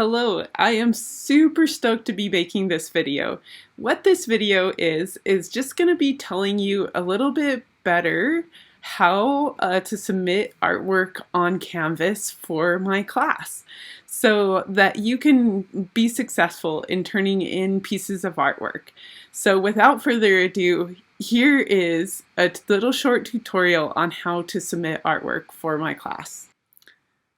Hello, I am super stoked to be making this video. What this video is just going to be telling you a little bit better how to submit artwork on Canvas for my class so that you can be successful in turning in pieces of artwork. So without further ado, here is a little short tutorial on how to submit artwork for my class.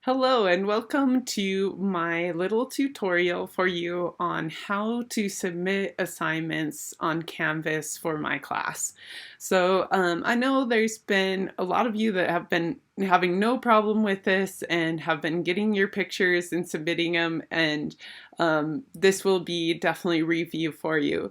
Hello and welcome to my little tutorial for you on how to submit assignments on Canvas for my class. So I know there's been a lot of you that have been having no problem with this and have been getting your pictures and submitting them, and this will be definitely review for you.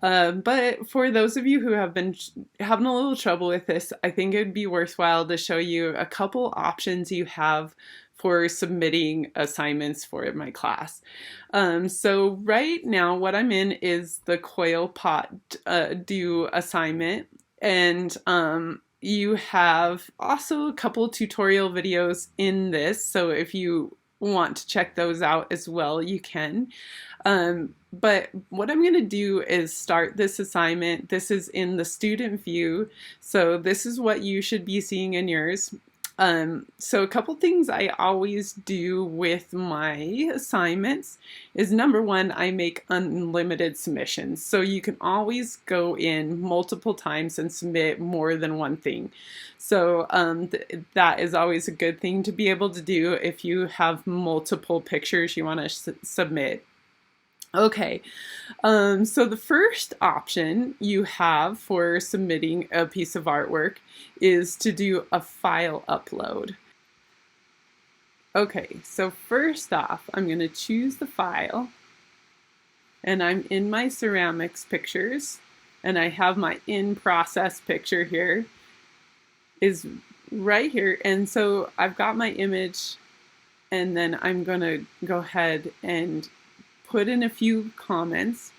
But for those of you who have been having a little trouble with this, I think it would be worthwhile to show you a couple options you have for submitting assignments for my class. So right now what I'm in is the CoilPot Do assignment, and you have also a couple tutorial videos in this, so if you want to check those out as well, you can. But what I'm going to do is start this assignment. This is in the student view, so this is what you should be seeing in yours. So a couple things I always do with my assignments is, number one, I make unlimited submissions. So you can always go in multiple times and submit more than one thing. So that is always a good thing to be able to do if you have multiple pictures you want to submit. Okay, so the first option you have for submitting a piece of artwork is to do a file upload. Okay, so first off, I'm going to choose the file, and I'm in my ceramics pictures, and I have my in process picture here, is right here, and so I've got my image, and then I'm going to go ahead and put in a few comments.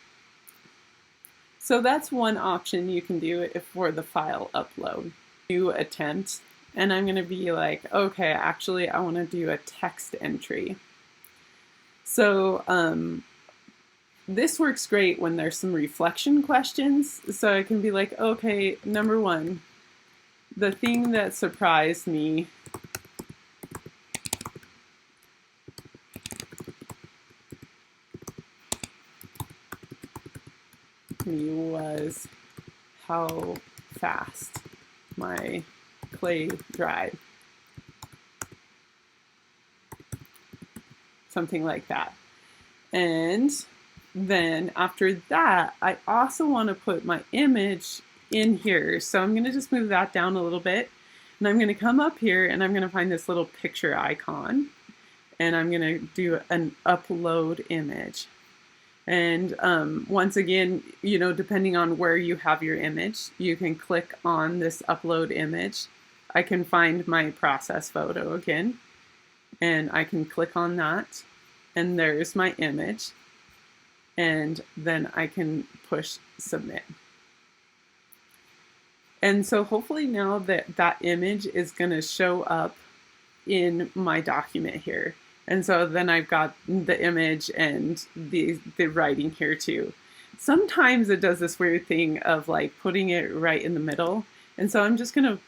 So that's one option you can do for the file upload. New attempt, and I'm going to be like, okay, actually I want to do a text entry. So this works great when there's some reflection questions. So I can be like, okay, number one, the thing that surprised me was how fast my clay dried. Something like that. And then after that, I also want to put my image in here. So I'm going to just move that down a little bit. And I'm going to come up here and I'm going to find this little picture icon. And I'm going to do an upload image. And once again, you know, depending on where you have your image, you can click on this upload image. I can find my process photo again, and I can click on that, and there's my image, and then I can push submit. And so hopefully now that image is going to show up in my document here. And so then I've got the image and the writing here too. Sometimes it does this weird thing of like putting it right in the middle. And so I'm just going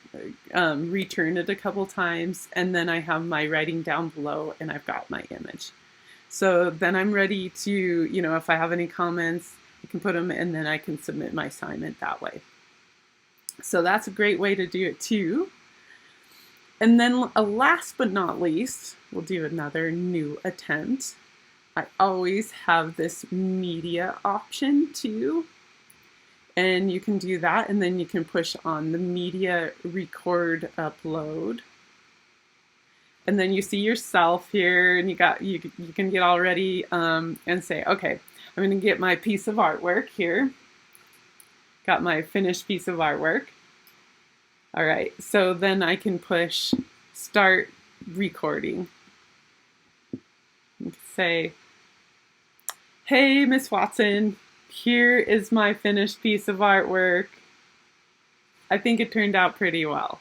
to return it a couple times, and then I have my writing down below and I've got my image. So then I'm ready to, you know, if I have any comments, I can put them, and then I can submit my assignment that way. So that's a great way to do it too. And then last but not least, we'll do another new attempt. I always have this media option too. And you can do that, and then you can push on the media record upload. And then you see yourself here, and you can get all ready and say, okay, I'm going to get my piece of artwork here. Got my finished piece of artwork. All right, so then I can push start recording. Say, hey, Miss Watson, here is my finished piece of artwork. I think it turned out pretty well.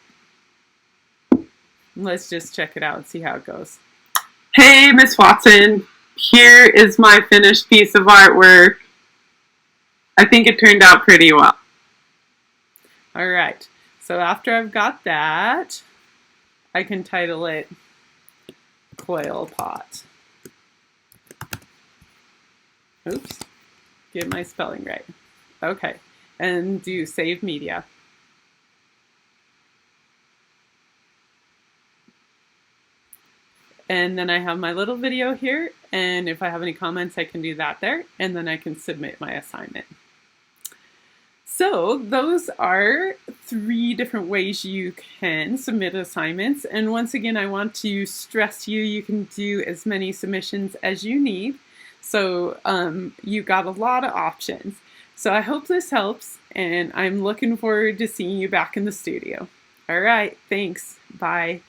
Let's just check it out and see how it goes. Hey, Miss Watson, here is my finished piece of artwork. I think it turned out pretty well. All right, so after I've got that, I can title it Coil Pot. Oops, get my spelling right. Okay, and do Save Media. And then I have my little video here, and if I have any comments, I can do that there, and then I can submit my assignment. So those are 3 different ways you can submit assignments. And once again, I want to stress you can do as many submissions as you need. So you got a lot of options. So I hope this helps, and I'm looking forward to seeing you back in the studio. All right, thanks. Bye.